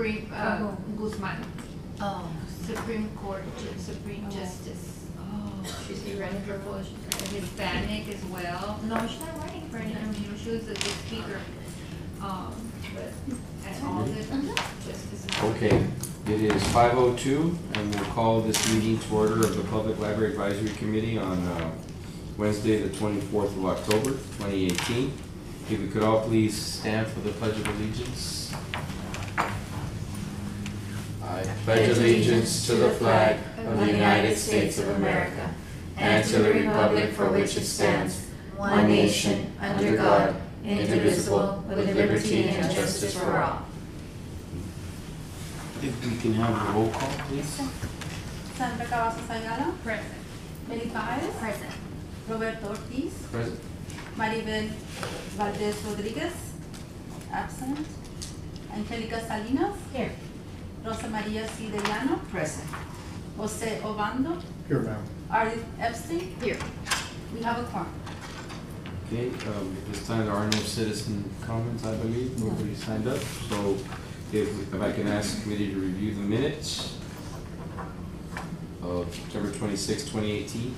Supreme, Guzman, Oh. Supreme Court, Supreme Justice. Oh, she's She ran for Hispanic as well. No, she's not running for any, I mean, she was a good speaker. But at all the justices. Okay, it is 5:02, and we'll call this meeting to order of the Public Library Advisory Committee on Wednesday, the 24th of October, 2018. If we could all please stand for the Pledge of Allegiance. I pledge allegiance to the flag of the United States of America and to the republic for which it stands, one nation, under God, indivisible, with liberty and justice for all. If we can have a roll call, please. Sandra Cavazos Ayala. Present. Meli Páez. Present. Roberto Ortiz. Present. Maribel Valdez Rodriguez. Absent. Angelica Salinas. Here. Rosa Maria Cidellano. Present. Jose Obando. Here, ma'am. Ardith Epstein. Here. We have a quorum. Okay, at this time, there are no citizen comments, I believe. Nobody signed up. So if I can ask the committee to review the minutes of September 26, 2018.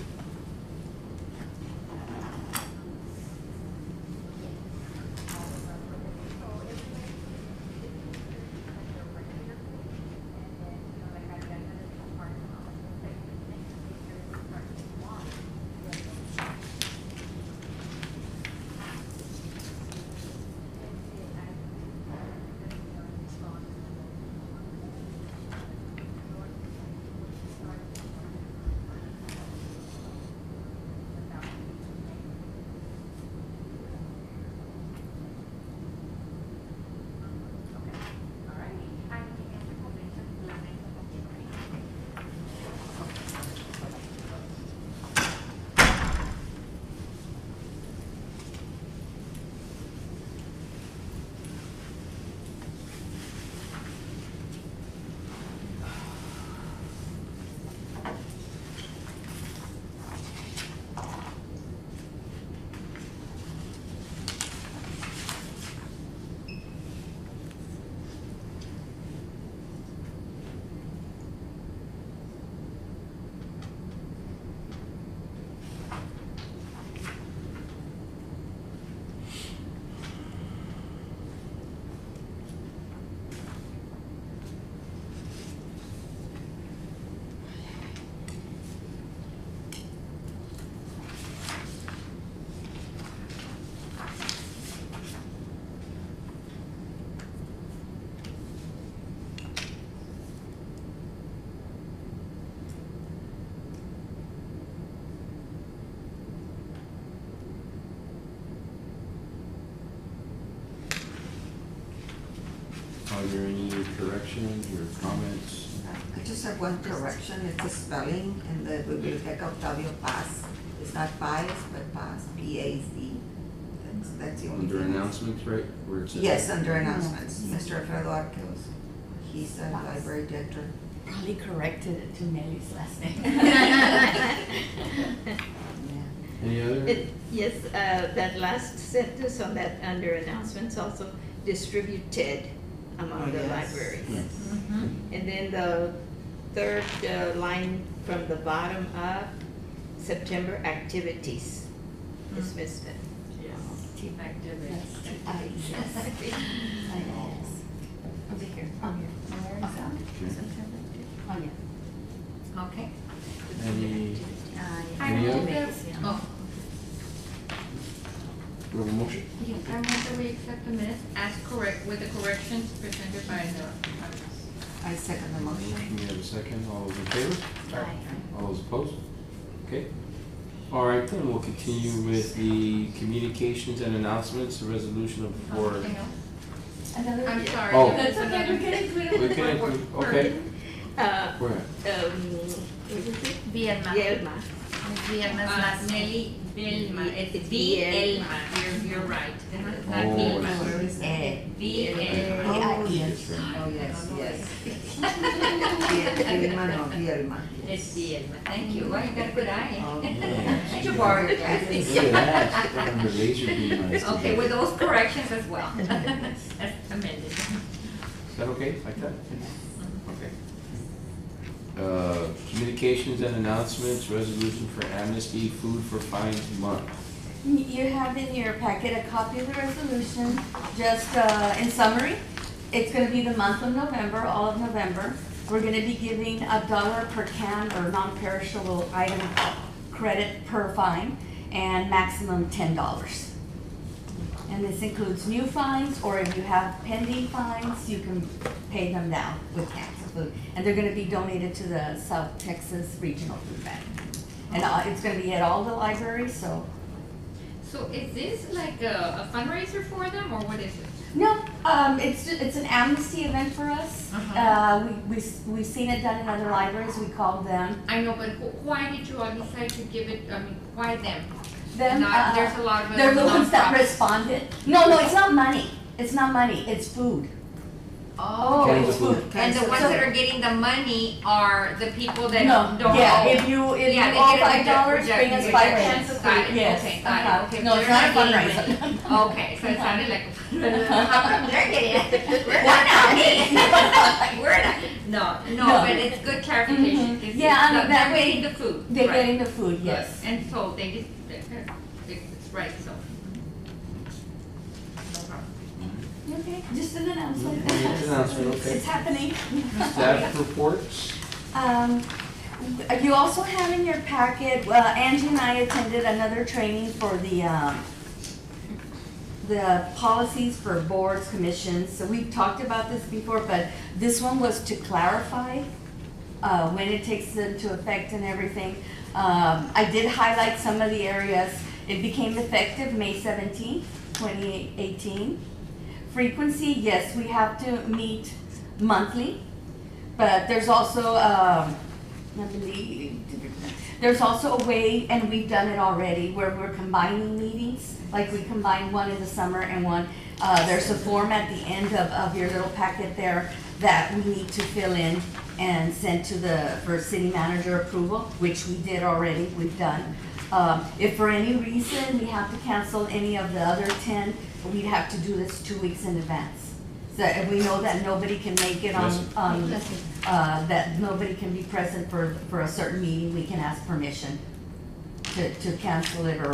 Are there any corrections or comments? I just have one correction. It's a spelling in the Biblioteca Octavio Paz. It's not Paz, but Paz, P-A-Z. That's the only Under thing. announcements, right? Where it says- Yes, under announcements. Mr. Alfredo Arquez, he's the library director. Probably corrected it to Nelly's last name. Any other? Yes, that last sentence on that under announcements also distributed among the yes. libraries. Yes. And then the third line from the bottom up, September activities is missed. Team activities. Over here. Oh, yeah. Okay. Any I Any move other? that, oh, we have a motion? yeah, I move that we accept the minutes as correct, with the corrections presented by the. I second the motion. Motion, we have a second. All those in favor? Aye. All those opposed? Okay. All right, then we'll continue with the communications and announcements, the resolution of for. Anything else? Another. I'm sorry. Oh. there's That's okay, another- we can include We it. can include, okay. Go ahead. What is it? Vielma. Yelma. Ms. Vielma's last Nelly Vilma. It's Vielma. You're right. It's not Oh, Vilma. I see. It's Oh, Vielma. yes, oh, yes, yes. Vielma, no, Vielma. It's Vielma. Thank you. Well, you got a good eye. Oh, You borrowed your Look glasses. at that. And the laser beam eyes Okay, together. with those corrections as well. That's amended. Is that okay, like that? Okay. Communications and announcements, resolution for amnesty, food for fines month. You have in your packet a copy of the resolution, just in summary. It's gonna be the month of November, all of November. We're gonna be giving $1 per can or non-perishable item credit per fine and maximum $10. And this includes new fines, or if you have pending fines, you can pay them down with cans of food. And they're gonna be donated to the South Texas Regional Food Bank. And it's gonna be at all the libraries, so. So is this like a fundraiser for them, or what is it? No, it's an amnesty event for us. Uh-huh. We've seen it done in other libraries, we called them. I know, but why did you all decide to give it, I mean, why them? Them, Not- there's a lot of they're the other ones that nonprofits. responded. No, it's not money, it's not money, it's food. Oh, Cans it's of food. food. and the ones So- that are getting the money are the people that No, don't yeah, owe. if you Yeah, they all get it $5, with bring us the- 5 with cans of the- got food, it, yes. okay, got it, Uh-huh. okay, No, but it's they're not a not getting fundraiser. money. Okay, so it sounded like, how come they're getting it? We're not me. We're not, no, No. but it's good clarification. Mhm. It's- Yeah, it's and not- that they're way getting the food. They're right. getting the food, yes. And so they just, it's right, so. No problem. Okay, just an announcement. Just an announcement, okay. It's happening. Staff reports. You also have in your packet, Angie and I attended another training for the policies for boards, commissions. So we've talked about this before, but this one was to clarify when it takes into effect and everything. I did highlight some of the areas. It became effective May 17th, 2018. Frequency, yes, we have to meet monthly, but there's also, I believe, there's also a way, and we've done it already, where we're combining meetings, like we combined one in the summer and one, there's a form at the end of your little packet there that we need to fill in and send to for city manager approval, which we did already, we've done. If for any reason we have to cancel any of the other 10, we'd have to do this 2 weeks in advance. So if we know that nobody can make it that nobody can be present for a certain meeting, we can ask permission to cancel it or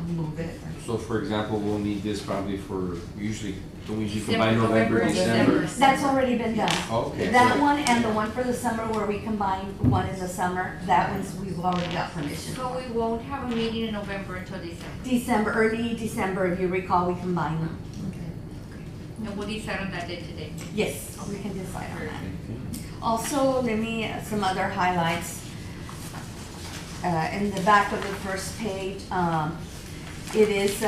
move it. So for example, we'll need this probably for, usually, don't we usually December, combine November, November, December? December. That's already been done. Oh, okay. That one and the one for the summer where we combined one in the summer, that one's, we've already got permission. So we won't have a meeting in November until December. December, early December, if you recall, we combined them. And we'll decide on that day today. Yes, we can decide on that. Also, some other highlights. In the back of the first page, it is,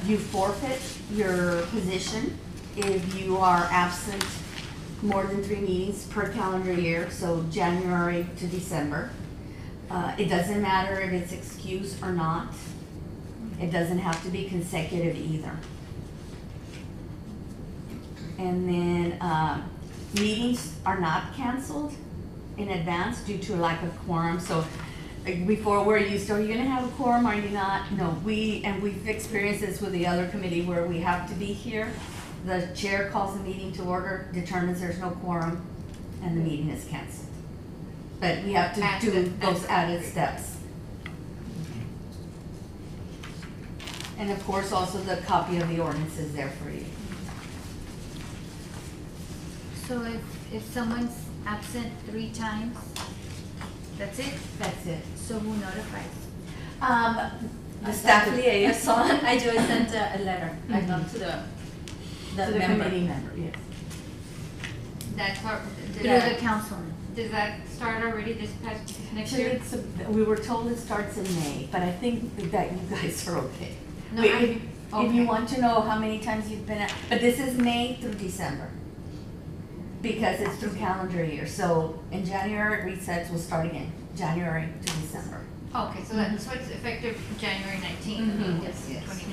you forfeit your position if you are absent more than 3 meetings per calendar year, so January to December. It doesn't matter if it's excused or not. It doesn't have to be consecutive either. And then, meetings are not canceled in advance due to a lack of quorum. So before we're used to, are you gonna have a quorum, are you not? No, we've experienced this with the other committee where we have to be here. The chair calls the meeting to order, determines there's no quorum, and the meeting is canceled. But we have to do those added steps. And of course, also the copy of the ordinance is there for you. So if someone's absent 3 times, that's it? That's it. So who notifies? The staff liaison. I just sent a letter, I thought, to To the the member. committee member, yes. That's our, Through the councilman? does that start already this next Actually, year? we were told it starts in May, but I think that you guys are okay. No, Wait, I- if okay. you want to know how many times you've been at, but this is May through December. Because it's through calendar year, so in January it resets, we'll start again, January to December. Okay, so that, so it's effective January 19th. Mhm. Yes, Yes. 20.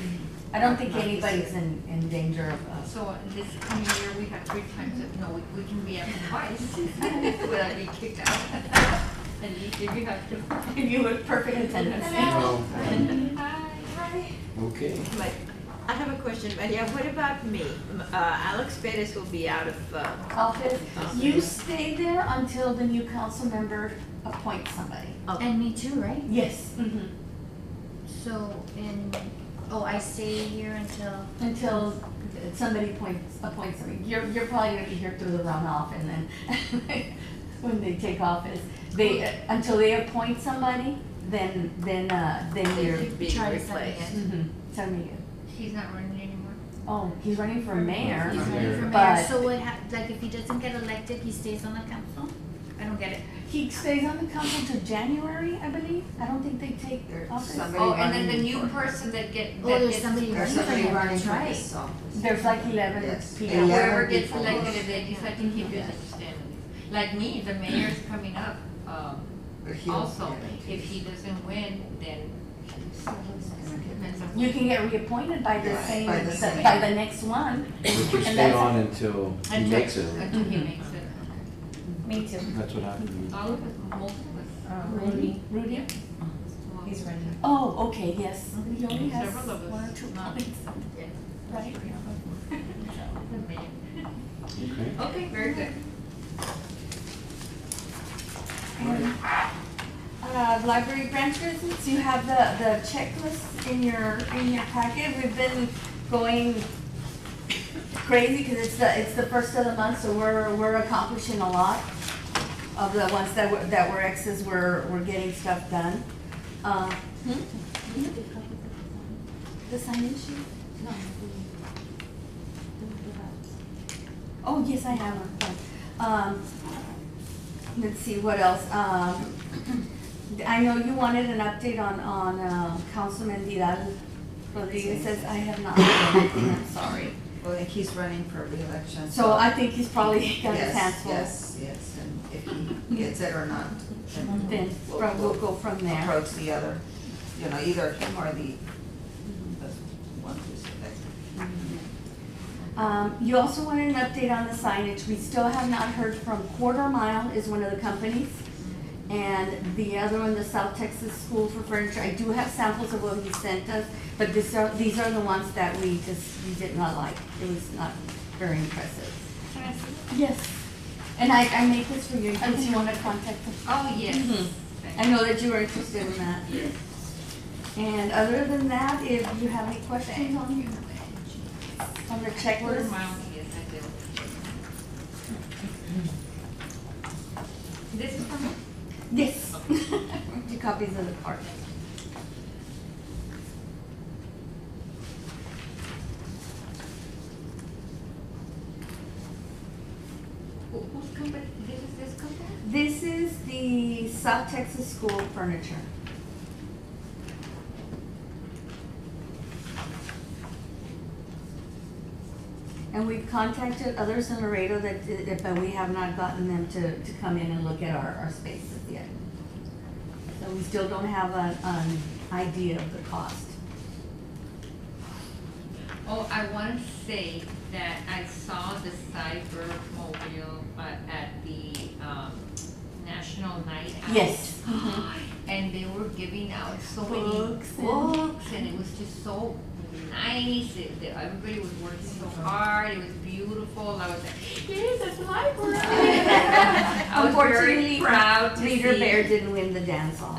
I don't think anybody's in danger of, So this coming year, we have 3 times, no, we can be absent twice without being kicked out. And if you have to. if you were perfect attendance. No. Hi. Okay. Like, I have a question, Maria. What about me? Alex Perez will be out of, Office, you stay there until the new council member appoints somebody. And me too, right? Yes. So, I stay here Until somebody appoints somebody. You're probably gonna be here through the runoff and then when they take office. Until they appoint somebody, then you're. being try to replaced. send Tell me. He's not running anymore. Oh, he's running for mayor. He's running for mayor, But so like if he doesn't get elected, he stays on the council? I don't get it. he stays on the council till January, I believe. I don't think they take There's office. somebody Oh, and then the running new for- person that There's gets. somebody There's running for somebody him, running that's for right. this office. There's like 11 Yes. people. And whoever 11 gets people. elected, if they decide to keep it, understand. Like me, the mayor's coming up, But he'll- also, if he doesn't win, then depends on. You can get reappointed by the Yeah, same, by the same. by the next one. But you And stay that's- on until he makes it. Until he makes it. Me too. That's what happened. All of us, most of us. Rudy? Rudy? He's running. Oh, okay, yes. He only has Several of us. 1 or 2 Not- points. Right? The mayor. Okay. Okay, very good. Library branch visits, you have the checklist in your packet. We've been going crazy because it's the first of the month, so we're accomplishing a lot. Of the ones that were X's, we're getting stuff done. The sign-in sheet? No. Oh, yes, I have one. Let's see, what else? I know you wanted an update on Councilman Vidal Rodriguez says I have not heard anything, I'm sorry. Well, he's running for re-election. So I think he's probably got his Yes, hands full. yes, and if he gets it or not, Then we'll go from there. approach the other, either him or the one who's elected. You also wanted an update on the signage. We still have not heard from Quarter Mile is one of the companies. And the other one, the South Texas School for Furniture, I do have samples of what he sent us, but these are the ones that we did not like. It was not very impressive. Can I see? Yes. And I made this for you in case you want to contact them. Oh, yes. Mhm. I know that you were interested in that. Yes. And other than that, if you have any questions on the Quarter checklist? mile, yes, I do. This is from, Yes. 2 copies of the card. whose company, this is this company? This is the South Texas School Furniture. And we've contacted others in Laredo but we have not gotten them to come in and look at our spaces yet. So we still don't have an idea of the cost. Oh, I want to say that I saw the Cyber Mobile at the National Night Out. Yes. And they were giving out so many Books and- books, and it was just so nice. Everybody was working so hard. It was beautiful. I was like, yes, that's a library. I was very Unfortunately, proud to Reader see. Bear didn't win the dance off.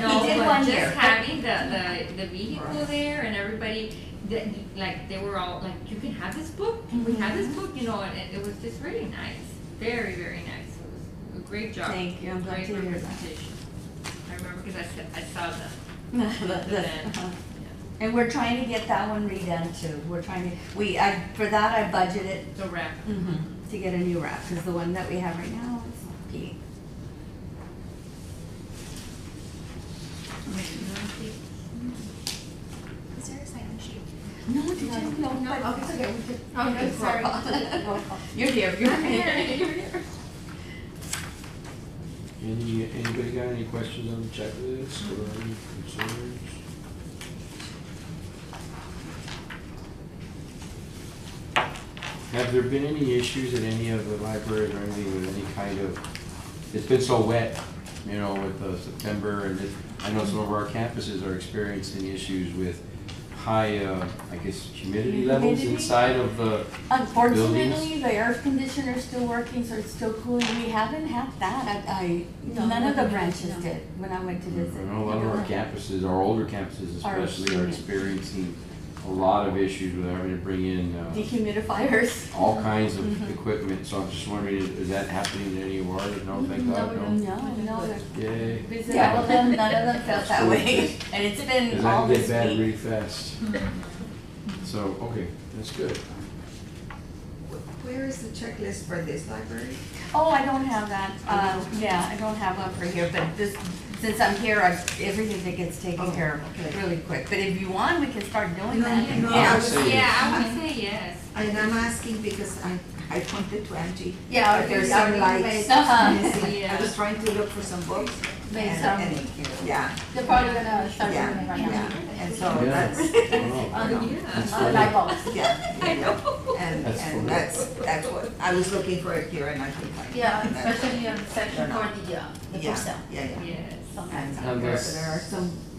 No, He did but one just year. having the vehicle there and everybody, like, they were all like, you can have this book, can we have this book, and it was just really nice, very, very nice. It was a great job. Thank you, I'm glad Great to hear that. representation. I remember because I saw the The- event. uh-huh. And we're trying to get that one redone too. We're trying to, for that I budgeted The wrap. to get a new wrap, because the one that we have right now is peeling. Is there a sign-in sheet? No, did you? No, but, okay. it's okay. We could- Okay, sorry. You're here, you're here. Anybody got any questions on the checklist or any concerns? Have there been any issues at any of the libraries or anything with any kind of, it's been so wet, with September and I know some of our campuses are experiencing issues with high, I guess, humidity levels Humidity? inside of the, Unfortunately, Buildings? the air conditioner's still working, so it's still cooling. We haven't had that. No, None of the no, branches no. did when I went to I visit. know a lot of our campuses, our older campuses Are especially, are seeing it. experiencing a lot of issues with having to bring in, Dehumidifiers. all kinds of Mhm. equipment, so I'm just wondering, is that happening in any of ours? No, thank No, God, we no? don't. No. Yay. Visit all of them, none of them felt that way. And it's been Cause all that can this get bad week. really fast. So, okay, that's good. Where is the checklist for this library? Oh, I don't have that. Yeah, I don't have one for here, but this, since I'm here, everything that gets taken Oh, care okay. of really quick. But if you want, we can start doing No, that. no, I Yeah. would say Yeah, I yes. would say yes. And I'm asking because I pointed to Angie. Yeah, But there's yeah, some we lights made- uh-huh. missing. Yeah. I was trying to look for some books. Made and- some. and- Yeah, They're probably gonna start doing yeah, it right now. yeah. And so Yeah. that's, Oh, Yeah. Light bulbs. yeah, yeah. And, That's funny. and that's what, I was looking for it here and I couldn't find it. Yeah, And that's- especially on the section for the Yeah, book sale. yeah, yeah. Yes. Sometimes. And There that's- there are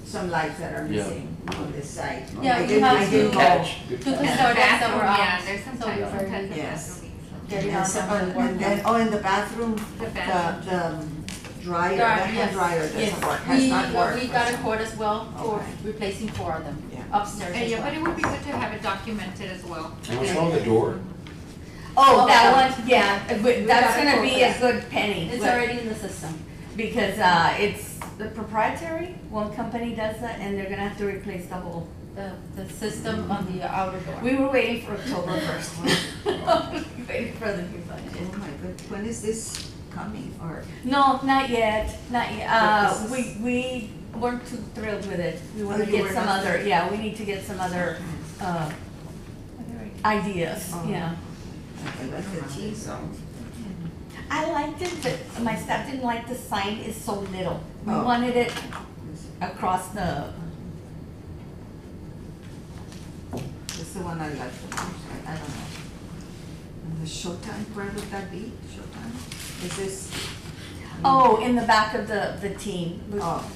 some lights that are Yeah. missing on this side. Yeah, I you did- have I to- did Good go. catch, good To catch. custodians that were Yeah, out. there's some So type we of were bathroom Yes. getting And out so- some of the work. and then, oh, in the bathroom, The the bathroom. dryer, the Dryer, hand yes. dryer doesn't Yes. work, has not worked. We got a quote as well for Okay. replacing 4 of them Yeah. upstairs And as yeah, but well. it would be good to have it documented as well. And what's wrong with the door? Oh, Oh, that yeah. one, yeah, but We that's got a gonna quote be for a that. good penny. It's but- already in the system. Because, it's the proprietary, one company does that, and they're gonna have to replace the whole. The system on the outer door. We were waiting for October 1st. Waiting for the new budget. Oh my god, when is this coming, or? No, not yet, not yet. But this We weren't too thrilled with it. We wanna you get were some not other, thrilled? yeah, we need to get some other, ideas, Oh. yeah. I like the T zone. I liked it, but my staff didn't like the sign is so little. We Oh. wanted it across the, That's the one I like the most, I don't know. And the Showtime, where would that be, Showtime? Is this? oh, in the back of the team. Oh,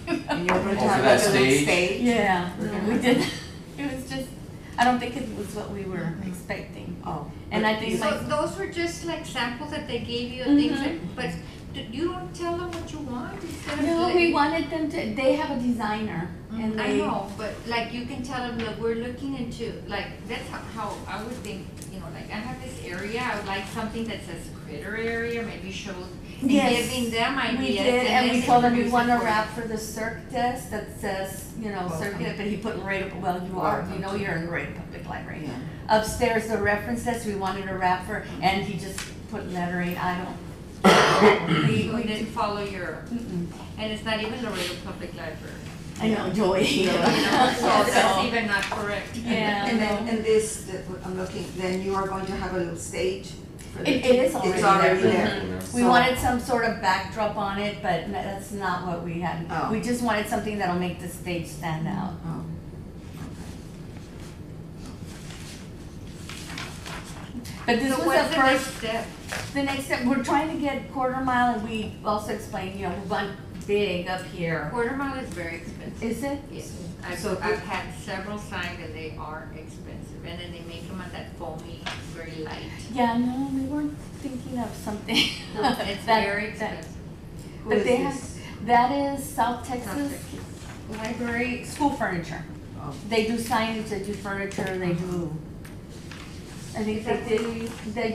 and you're going to Oh, for have that like a little stage? stage? Yeah, We're no, gonna we have- didn't, it was just, I don't think it was what we were expecting. Oh. And I but think you- So those were just like samples that they gave you, things Mhm. that, but you don't tell them what you want instead of. No, like- we wanted them to, they have a designer and I they. know, but like you can tell them that we're looking into, like, that's how I would think, you know, like I have this area, I would like something that says critter area, maybe shows, and Yes, giving them ideas. We did, and then we they told can him we use want it a for- wrap for the circ test that says, you know, Okay. circuit, but he put Laredo, well, you are, you know you're in Laredo Public Library. Yeah. Upstairs, the reference desk, we wanted a wrap for, and he just put lettering, I don't. We, So we didn't did, follow your, mm-mm. and it's not even Laredo Public Library. I know, Joey. You know, so that's even not correct. Yeah. And then, and this, I'm looking, then you are going to have a little stage for the. It is already It's already there. there. Mhm. We So- wanted some sort of backdrop on it, but that's not what we had. Oh. We just wanted something that'll make the stage stand out. Oh, But this So was what's the the next first, step? the next step, we're trying to get quarter mile, and we also explained, you know, we want big up here. Quarter mile is very expensive. Is it? Yes, So I've had several signs and they are expensive, and then they make them on that foamy, very light. Yeah, no, we weren't thinking of something. It's that- very that- expensive. Who But is they have, this? that is South Texas Texas. Library, school furniture. Oh. They do signage, they do furniture, they do, I think they did, they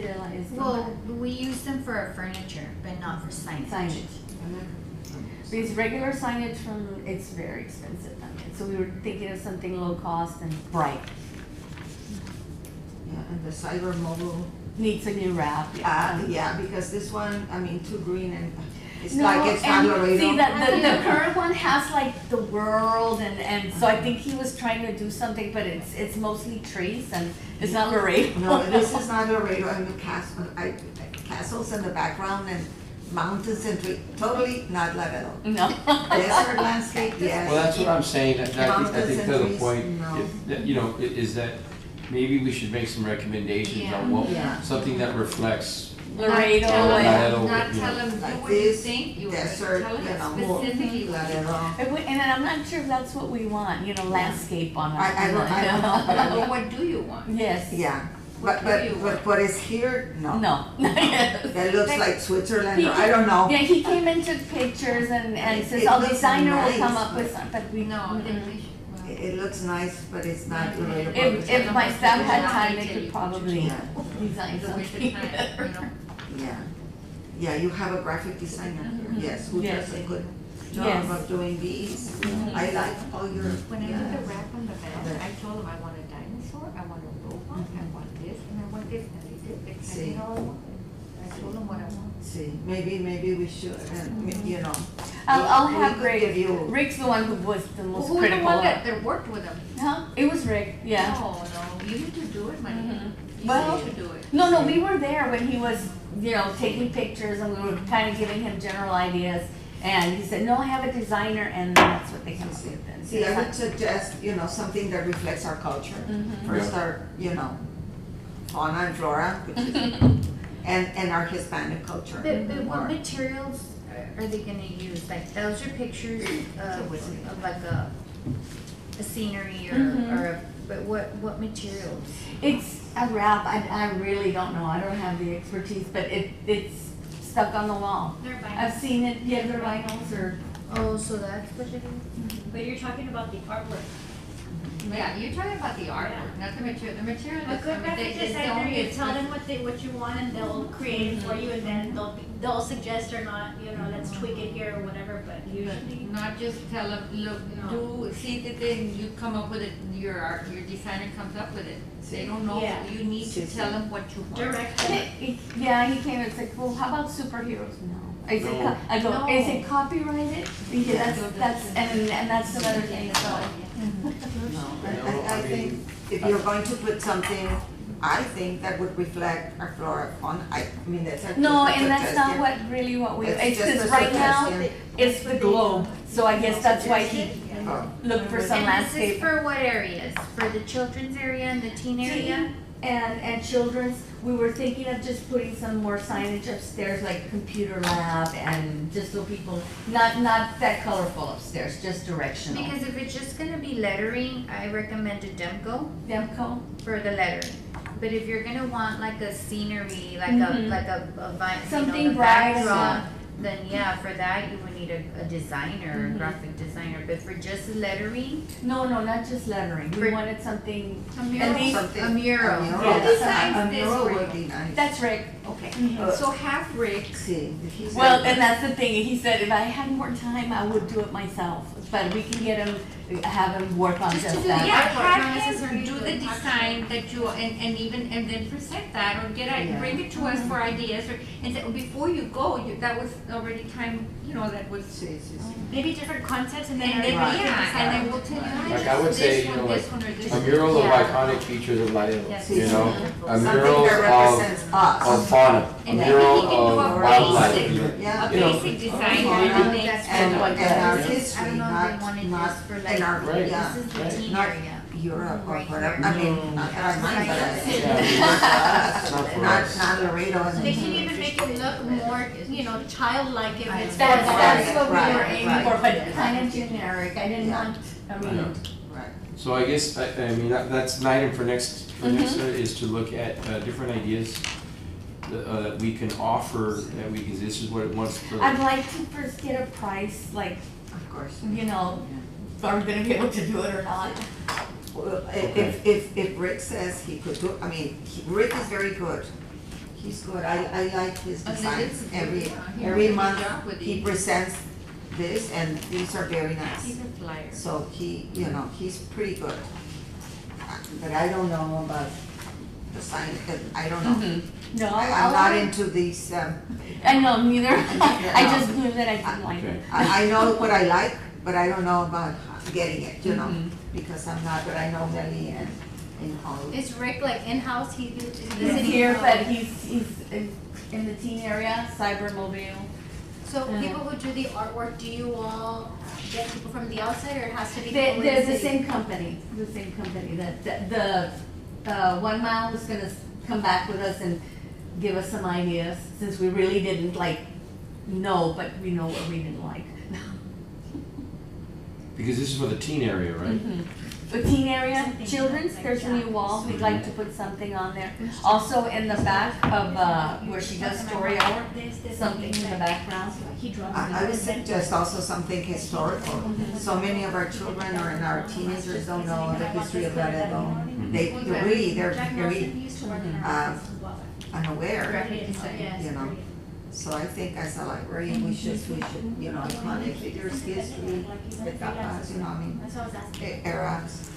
did a lot of Well, we use them for our furniture, but not for signage. signage. Because regular signage from, it's very expensive, I mean, so we were thinking of something low cost and bright. Yeah, and the cyber mobile, Needs a new wrap, yeah. yeah, because this one, I mean, too green and it's No, like it's not and Laredo. see, the current one has like the world and so I think he was trying to do something, but it's mostly trees and it's not Laredo. No, this is not Laredo, and the castles in the background and mountains and totally not Laredo. No. Desert landscape, yes. Well, that's what I'm saying, that, I think Mountains to and the trees, point, no. that, you know, is that maybe we should make some recommendations on what, Yeah. something that reflects Laredo Laredo, Not you tell know. them, do Like what you this, think, you desert, tell you them know, specifically what you Laredo. want. And I'm not sure if that's what we want, you know, landscape on it. I don't know, but I But what do you want? Yes. Yeah, What but, do you but want? what is here, no. No. That looks like Switzerland, or He- I don't know. Yeah, he came and took pictures and says, It "Oh, looks designer will come nice, up with something," but we, No, they, mm-mm. they should, well. It looks nice, but it's not Laredo. If my staff had time, they Yeah. could probably Yeah. design It's a waste something. of time, you know? Yeah, yeah, you have a graphic designer here, yes, who Yes. does a good job Yes. of doing these. I like all your, When I did yeah. the wrap on the bag, I told them I want a dinosaur, I want a robot, I want this, and I want this, and they did, they See. kind of all I wanted. I told them what I wanted. See, maybe we should, you know. I'll we have could Rick. give you. Rick's the one who was the Well, most who's the critical. one of- that worked with them? Huh? It was Rick, yeah. No, you need to do it, Maria. Mhm. You Well, need to do it. No, we were there when he was, you know, taking pictures and we were kind of giving him general ideas. And he said, "No, I have a designer," and that's what they come up with. And See, I would suggest, you know, something that reflects our culture. Mhm. First Yeah. our, you know, fauna and flora, which is, and our Hispanic culture. But what More. materials are they gonna use? Like, those are pictures of like a scenery or, Mhm. or a, but what materials? It's a wrap. I really don't know. I don't have the expertise, but it's stuck on the wall. They're I've vinyl. seen it, yeah, they're vinyls or, Oh, so that's what it is? But you're talking about the artwork. Yeah, you're talking about the artwork, not the material. The material A is, good I mean, graphic they designer, don't, you it's tell just- them what you want and they'll create it for you and then they'll suggest or not, you know, let's tweak it here or whatever, but usually. Not just tell them, look, do, see the thing, you come up with it, your designer comes up with it. They don't know, Yeah. you need to See. tell them what you want. Direct and them. yeah, he came and said, "Well, how about superheroes?" No. I said, No. I go, No. "Is it copyrighted?" Because that's, and that's another thing, so. No, I think if you're going to put something, I think that would reflect our flora fauna. I mean, that's a. No, just a and that's not suggestion. what really what we, It's it's just because a right now, suggestion. it's the globe, so I guess that's why he Oh. looked for some And this is landscape. for what areas? For the children's area and the teen area? And children's, we were thinking of just putting some more signage upstairs, like computer lab and just so people, not that colorful upstairs, just directional. Because if it's just gonna be lettering, I recommend a Demco Demco, for the lettering. But if you're gonna want like a scenery, like Mhm. a vine, you know, Something the bright, backdrop, then yeah, for that you would need a designer, a Mhm. graphic designer. But for just lettering, no, not just lettering, we For- wanted something, a And mural, these- Something- a mural. A Yeah, that's a nice. mural This would be nice. that's Rick. Okay, Uh, so have Rick, See, if he's. Well, and that's the thing, he said if I had more time, I would do it myself, but we can get him, have him work on Just to just do that. yeah, artwork, not have necessarily him do do the it. design that you, and even, and then present that, or Yeah. bring it to us for ideas, or, and then before you go, that was already time, that was. See. Maybe different concepts and then. And then, Right. yeah, and then we'll tell you, "Hey, Like I would say, this you one, know, this one, or this A one." mural of Yeah. iconic features of Laredo, Yes. you know? A Something mural that represents of us. fauna, a And maybe mural he can do of a wildlife. basic- Yeah. A You know, basic design, fauna and everything. That's And, what and our this is. I history, don't know if not, they wanted not, this for and like, our, Right. yeah, this is the right. teen Not area. Europe or Right whatever, here. I mean, not that I mind, but Yeah. not for not, us. not Laredo and. They can even make it look more, you know, childlike if it's. That's what we Right, were aiming right. for, but kind of generic, I didn't Yeah. want, I mean, Right. So I guess, I mean, that's an item for next, is to look at different ideas that we can offer, that we can, this is what it wants for. I'd like to first get a price, like, Of course. you know, are we gonna be able to do it or not? Well, Okay. if Rick says he could do, Rick is very good. He's good. I like his And designs. this is- Every, yeah, he every does a good month job with he these. presents this and these are very nice. He's a flyer. So he, he's pretty good. But I don't know about the sign, I don't know. No, I'm not into these, I know, neither, I No. just knew that I didn't like Okay. it. I know what I like, but I don't know about getting it, Mhm. because I'm not, but I know Melly and all. Is Rick like in-house, He's here, but he's in the teen area, cybermobile. So people who do the artwork, do you all get people from the outside or it has to be? people in They're the city? same company, that the 1 Mile is gonna come back with us and give us some ideas, since we really didn't like know, but we know what we didn't like. Because this is for the teen area, right? The teen area, Something children's, like there's a that. new wall, we'd like to put something on there. Also in the back of, where she does story hour, something in the background. He draws. I would suggest also something historical. So many of our children or in our teenagers don't know the history of Laredo. They're very unaware, you know. So I think as a librarian, we should, you know, iconic figures, history, etapas, you know, I mean, That's what I was asking. eras.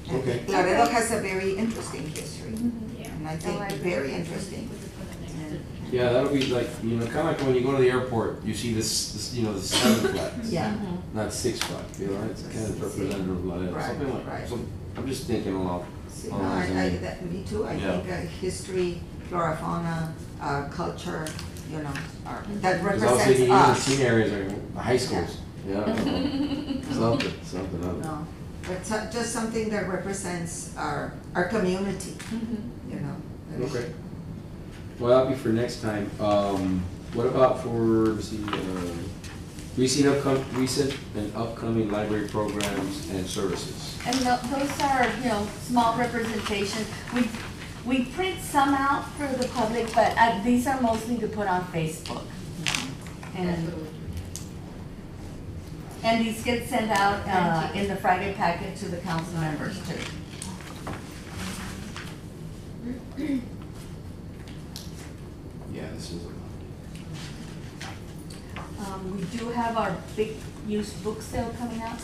And Okay. Laredo has a very interesting history, Yeah. and I think very interesting. Yeah, that'll be like, you know, kinda like when you go to the airport, you see this, you know, the 7 flags. Yeah. Not 6 flags, you know, it's kind of representative of Laredo, Right, something like, right. so, I'm just thinking along. So, no, me too, I Yeah. think history, flora, fauna, culture, you know, that Because I was thinking represents even the us. teen areas, like the high schools, yeah. Something other. No, but just something that represents our community, you know. Okay. Well, that'll be for next time. What about for, let's see, recent and upcoming library programs and services? And those are, you know, small representation. We print some out for the public, but these are mostly to put on Facebook. And these get sent out in the Friday packet to the council members too. Yeah, this is a lot. We do have our big used book sale coming up.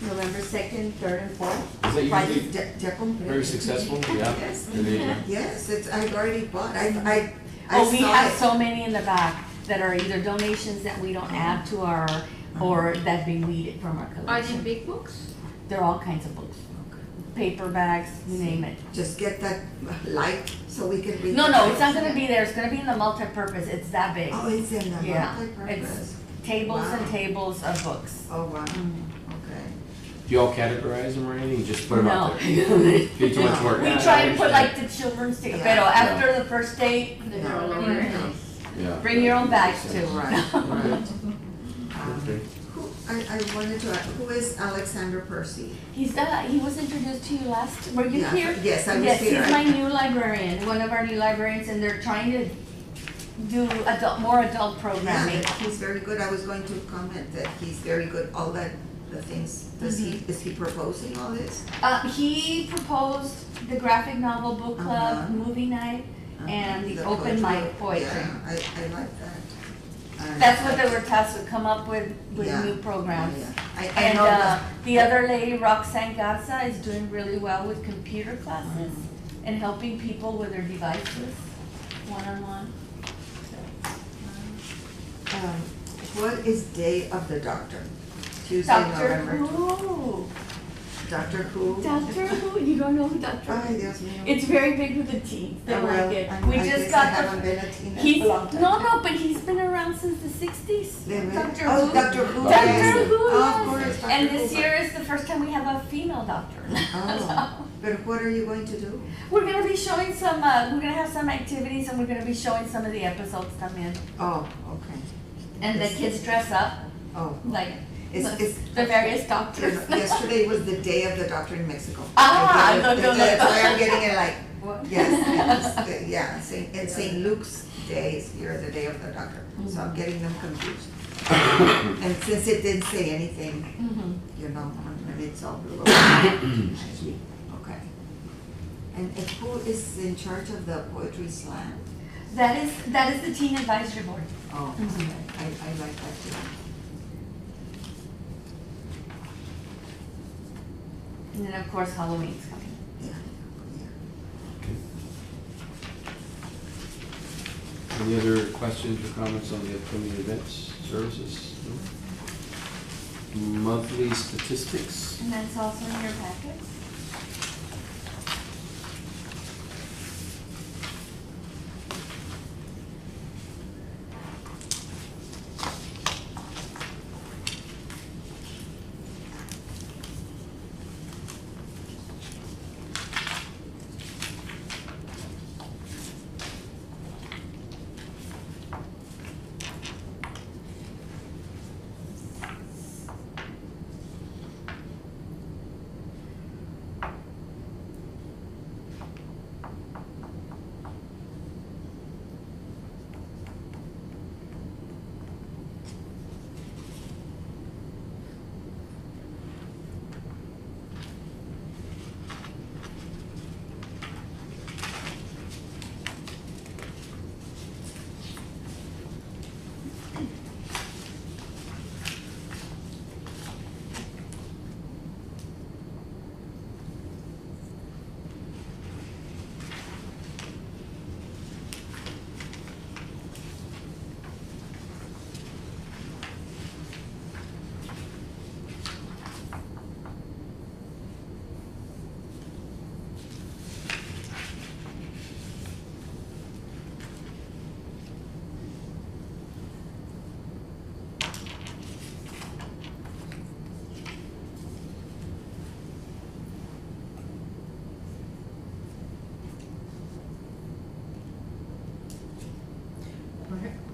November 2nd, 3rd, and 4th. Is that Friday. usually very successful? Yeah. Yes. Really? Yes, I've already bought, I Oh, we saw have it. so many in the back that are either donations that we don't add to our, or that been weeded from our Are they collection. big books? They're all kinds of books. Paperbacks, you name it. Just get that light so we can read. No, the no, it's not text. gonna be there. It's gonna be in the multipurpose. It's that big. Oh, it's in the Yeah, multi-purpose. it's tables and Wow. tables of books. Oh, wow, Mhm. okay. Do you all categorize them or anything? You just put them No. out there? Too much work. We Yeah, try I to put understand. like the children's sticker, Yeah. but after the first day, No. Yeah. bring your own bags too. Right, right. Okay. I wanted to ask, who is Alexander Percy? He was introduced to you last, were you Yeah, here? yes, I was Yes, here. he's my new librarian, one of our new librarians, and they're trying to do more adult Yeah, programming. he's very good. I was going to comment that he's very good, all that, the things, is he proposing all this? He proposed the graphic novel book club, Uh-huh. movie night, and the open poetry. mic poetry. Yeah, I like that. And That's what they were tasked to come up with Yeah. new programs. Yeah, I And know that. the other lady, Roxanne Gaza, is doing really well with computer classes and helping people with their devices, one-on-one. What is Day of the Doctor? Tuesday, Doctor November. Who? Doctor Who? Doctor Who? You don't know who Doctor Ay, Who? Dios mío. It's very big with the teens. They Oh, like well, it. I We guess just I got haven't the. been a teen in He's a long time. no, but he's been around since the 60s. Really? Doctor Oh, Who. Doctor Who. Doctor yes. Who, Oh, yes. of course, Doctor And Who, this but- year is the first time we have a female doctor. Oh, but what are you going to do? We're gonna be showing some. We're gonna have some activities, and we're gonna be showing some of the episodes come in, Oh, okay. and the kids dress up Oh. like It's- the various doctors. Yesterday was the Day of the Doctor in Mexico. Ah, I get it. no. That's why I'm getting it like, yes, yeah, and St. Luke's Day is here, the Day of the Doctor. So I'm getting them confused. And since it didn't say anything, Mhm. you know, and it's all blue. Okay. And who is in charge of the poetry slam? That is the teen advisory board. Oh, Mhm. okay. I like that too. And then of course Halloween's coming. Yeah, yeah. Any other questions or comments on the upcoming events, services? No? Monthly statistics? And that's also in your packets.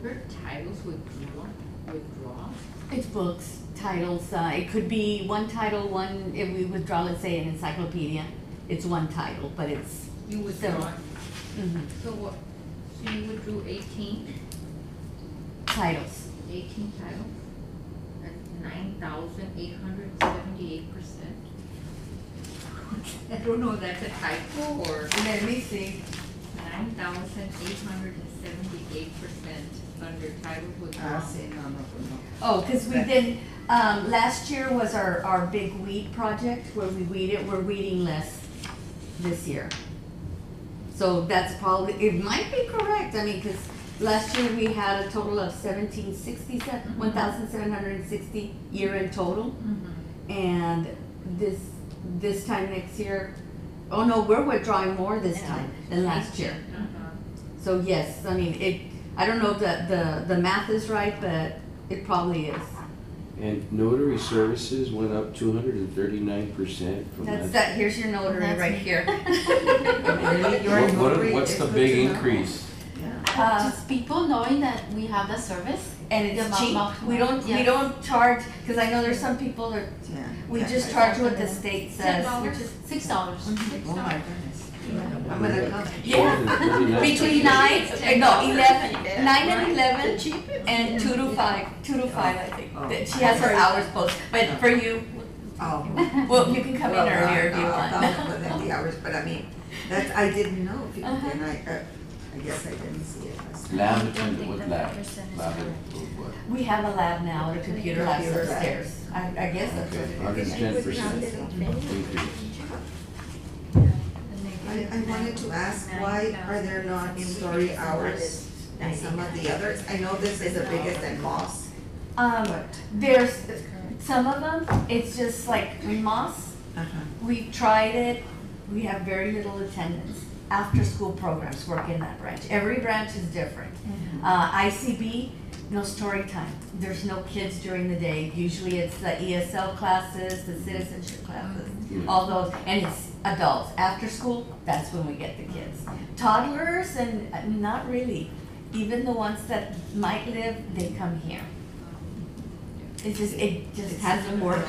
What are titles withdraw? It's books, titles, it could be one title, one, if we withdraw, let's say an encyclopedia, it's one title, but it's You withdraw. several. Mhm. So what, so you withdrew 18 Titles. titles at 9,878%. I don't know if that's a typo or Let me see. 9,878% under titles withdrawn. Sí, no. Oh, cause we did, last year was our big weed project where we weeded, we're weeding less this year. So that's probably, it might be correct, I mean, cause last year we had a total of 1,760 year in total. And this time next year, oh no, we're withdrawing more this time than last year. So yes, I mean, I don't know if the math is right, but it probably is. And notary services went up 239% from That's that. here's your notary That's right me. here. Really, you're a notary, What's it's the good big to know. increase? Just people knowing that we have the service. And The it's cheap, we yes. don't charge, cause I know there's some people that, Yeah. we Yeah. just charge what the state says, $10? which is. $6. Oh my goodness. I'm gonna come. Yeah, 239%. between 11, 9 and 11, and 2 to 5, I think. Oh. That she has her hours posted, but for you, Oh. well, you can come in earlier if you I'll want. within the hours, but I mean, that, I didn't know, and I guess I didn't see it. Lab I don't attendant, think what that lab? percent is Lab correct. or what? We have a lab now, the computer lab's Computer lab. upstairs. I guess that's what Okay, it is. 110% increase. I wanted to ask, why are there not story hours in some of the others? I know this is the biggest in Moss, but. There's, some of them, it's just like in Moss, we've tried it, we have very little attendance. After-school programs work in that branch. Every branch is different. ICB, no story time. There's no kids during the day. Usually it's the ESL classes, the citizenship classes, all those, and it's adults. After school, that's when we get the kids. Toddlers and not really. Even the ones that might live, they come here. It just hasn't worked.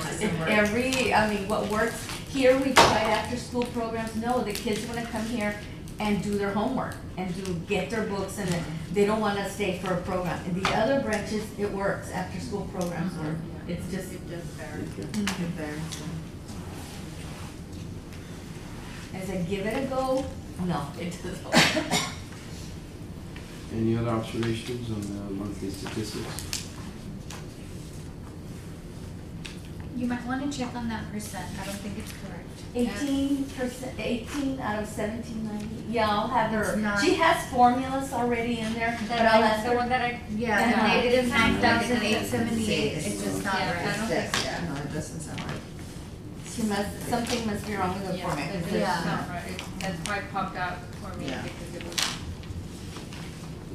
What works here, we tried after-school programs. No, the kids wanna come here and do their homework and get their books, and then they don't wanna stay for a program. In the other branches, it works. After-school programs work. It's just. It does vary. I said, give it a go. No, it doesn't. Any other observations on the monthly statistics? You might wanna check on that percent, I don't think it's correct. 18%, 18 out of 1790. Yeah, I'll have It's her. not- She has formulas already in there, but I'll ask The her. one that I. Yeah, Uh-huh. negative Sounds like it's 9,878, it's just not Yeah, I right. don't think so. Yeah, no, it doesn't sound right. Something must be wrong with the Yeah, formula. it's Yeah. not right. That's why it popped out for me Yeah. because it was.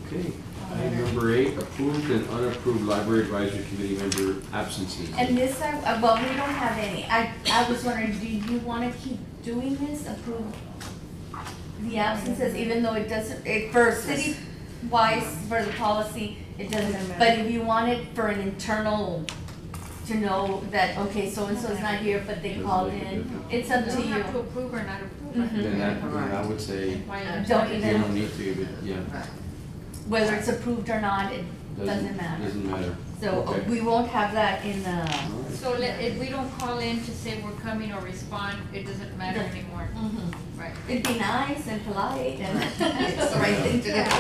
Okay, item number 8, approved and unapproved library advisory committee member absences. And this, well, we don't have any. I was wondering, do you wanna keep doing this, approve the absences, even though it doesn't, for city-wise, for the policy, it doesn't, but if you want it for an internal, to know that, okay, so-and-so is not here, but they Doesn't called make a in, difference. it's up You to don't have to you. approve or not approve. Mhm. Then I would say, Why you Don't you even- don't need to, but yeah, Whether it's approved or not, it doesn't matter. Doesn't matter. So Okay. we won't have that in the, All right. So if we don't call in to say we're coming or respond, it doesn't matter anymore. Right. it'd be nice and polite and it's the right thing to do.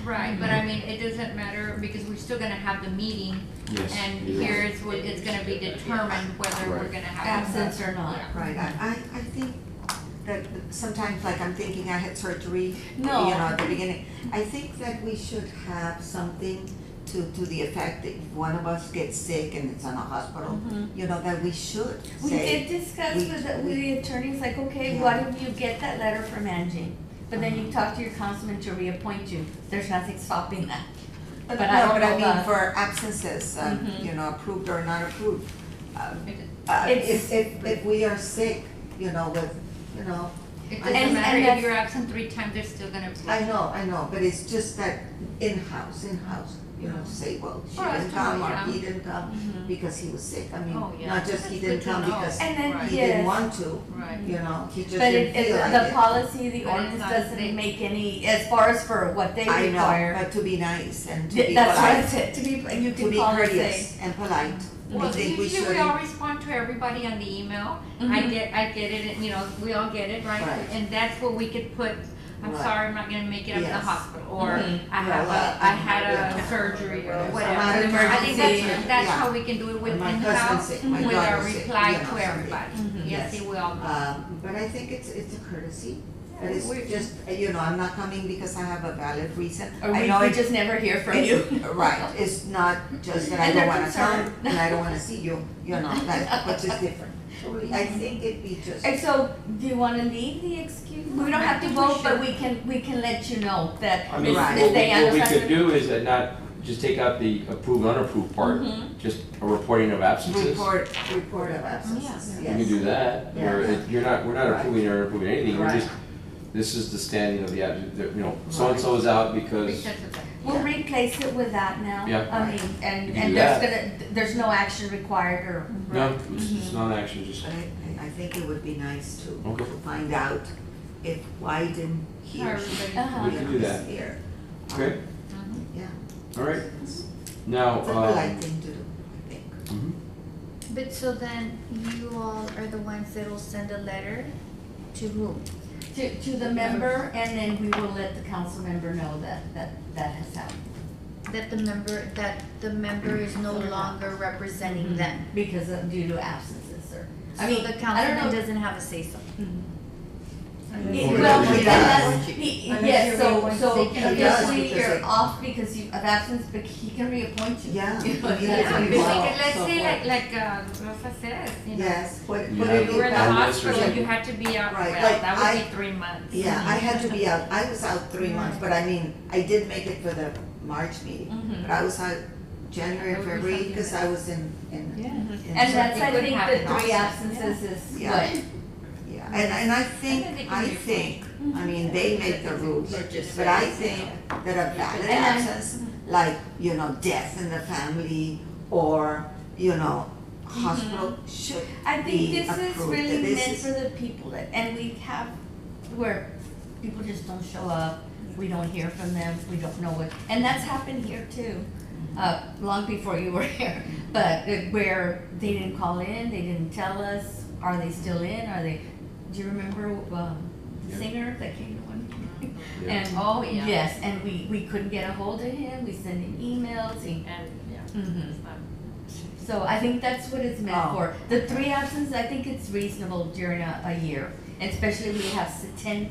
Right, but I mean, it doesn't matter because we're still gonna have the meeting Yes. and you're right. here's what, it's gonna be determined whether we're Right. gonna have. Absence or not. Right, I think that sometimes, like, I'm thinking I had surgery, No. at the beginning. I think that we should have something to the effect that if one of us gets sick and it's in a hospital, that we should We say. did discuss we- with the attorneys, like, okay, Yeah. what if you get that letter from Angie? But then you talk to your councilman to reappoint you, there's nothing stopping that. But I don't know mean, about- for absences, Mhm. approved or not approved. It's- If we are sick, with, It And- doesn't matter, if that's- you're absent 3 times, they're still gonna. I know, but it's just that in-house, you know, to say, well, she For us didn't to come know, or yeah. he didn't come Mhm. because he was sick. I mean, Oh, yeah. not just he That's didn't good to come know. because And then, Right. he yes. didn't want to, Right. you know, he just But didn't it, feel like the it. policy, the But it's ordinance not- doesn't make any, as far as for what they I know, require. but to be nice and to Yeah, be that's what I polite, said, to be, you to can be call and say. courteous and polite. I Well, think we usually should. we all respond to everybody on the email. I Mhm. get it, and you know, we all get it, right? Right. And that's where we could put, I'm Right. sorry, I'm not gonna make it up to the Yes. hospital, or Mhm. I have Yeah, I had yeah. a surgery or Whatever. whatever. Not I think emergency. that's Yeah. how we can do it with My in-house, husband's sick, my with our daughter's sick, reply you know, to something. everybody. Mhm. Yes, Yes. they will. But I think it's a courtesy. But it's we- just, you know, I'm not coming because I have a valid reason. Or I we, know we it- just never hear from you. Right, it's not just that I And don't they're wanna come concerned. and I don't wanna see you, you know, that, which is different. I think it'd be just, And so, do you wanna leave the excuse? We don't have to vote, but we can let you know that I mean, Ms. Right. what Diana's we not could gonna- do is not, just take out the approved, unapproved part, Mhm. just a reporting of absences. report of absences, You yes. can do that, where Yeah. we're not Right. approving or unapproving anything, we're Right. just, this is the standing of the absent, you know, so-and-so is out because, Because of that. We'll replace it with that now. Yeah. I mean, You and, can and do there's that. there's no action required or. no, it's non-action, just, But I think it would be nice to Okay. find out if, why didn't he How or she, everybody- Uh-huh. we can do that. here? Okay, Mhm. Yeah, all right. Now, it's a polite thing to do, I think. mhm. But so then you all are the ones that'll send a letter to whom? To the member, and then we will let the council member know that has happened. That the member is no longer representing them. Because of, due to absences or, So I mean, the I don't councilman know. doesn't have a say-so. Well, He and does. that's, Unless yes, you're so reappointed. He does, officially because you're it- off because you have absence, but he can reappoint you. Yeah, You know, he that's does. what Yeah, he because wants. let's So say what? like Rosa says, you know. Yes, what Yeah. it You were in the Yeah. hospital, Yeah. you had to be out, Right, well, like that would I- be 3 months. Yeah, I had to be out, I was out 3 months, but I mean, I did make it for the March meeting. Mhm. But I was out January, That would be February, something because that- I was in. Yeah. And that's, I It could think, happen the 3 also. absences is Yeah. what? Yeah, and I think, And then they can I reappoint. think, I mean, they make the rules, but I think that a valid And I- absence, like, you know, death in the family, or, you know, hospital, should I be think this is approved. really This meant is- for the people that, and we have, where people just don't show up, we don't hear from them, we don't know what, and that's happened here too. Long before you were here, but where they didn't call in, they didn't tell us, are they still in, are they, do you remember, the Yeah. singer that came to one? Yeah. And, Oh, yeah. yes, and we couldn't get a hold of him, we sent him emails, And, yeah. Mhm. it's not- So I think that's what it's meant Oh. for. The 3 absences, I think it's reasonable during a year, and especially when you have 10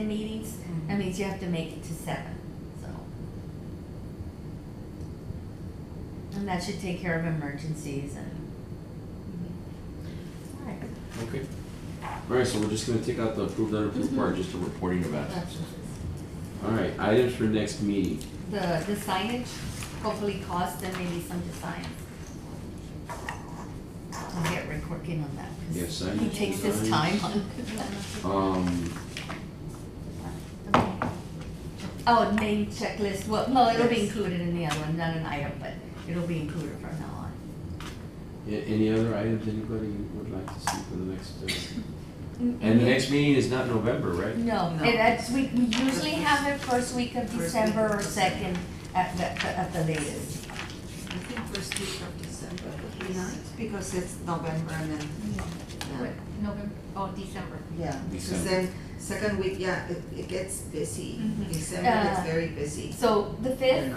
meetings, that means you have to make it to 7, so. And that should take care of emergencies and. Alright. Okay. All right, so we're just gonna take out the approved, unapproved part, just a reporting of absences. Absences. All right, items for next meeting. The signage, hopefully cost them maybe some designs. I'll get Rick working on that, Yeah, 'cause signage, he takes his designs. time on. Um, Oh, name checklist, well, no, it'll be included in the other one, not an item, but it'll be included from now on. any other items anybody would like to see for the next, and the next meeting is not November, right? No, No. we usually have it first week of First week December of or December. second at the latest. I think first week of December would be nice, because it's November and then, What, yeah. November, December. Yeah, because December. then, second week, yeah, it gets busy. Mhm. December gets very busy, So the you 5th, know.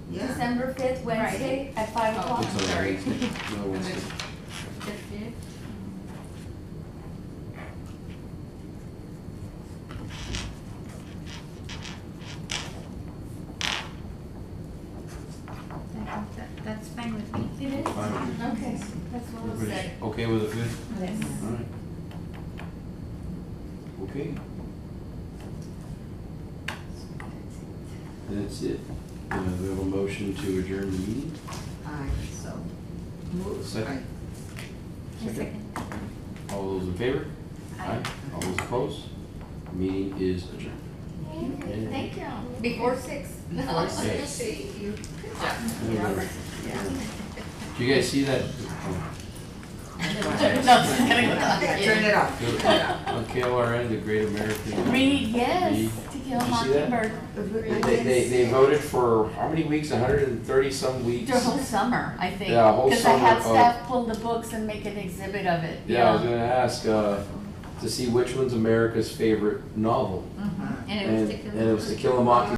Yeah. December 5th, Wednesday at 5 o'clock. It's on sorry. Wednesday. No, Wednesday. The 5th. That's fine with me. It is? Fine. Okay, that's what we'll Everybody say. okay with the 5th? Yes. All right. Okay. That's it. We have a motion to adjourn the meeting. So, move. Second. A second. All those in favor? Aye. All those opposed? Meeting is adjourned. Yeah. Thank you. Before 6. Before Okay. 6. Good job. Yeah. Do you guys see that? No, she's gonna go. Yeah, turn it off. On KLRN, the Great American. Read, yes, Read. To Kill a Did you see that? Mockingbird. They voted for how many weeks? 130 some weeks. The whole summer, I think. Yeah, whole Because I had summer, staff pull the books and make an exhibit of it. Yeah, I was gonna ask to see which one's America's favorite novel, And it was and ridiculous. it was To Kill a Mockingbird.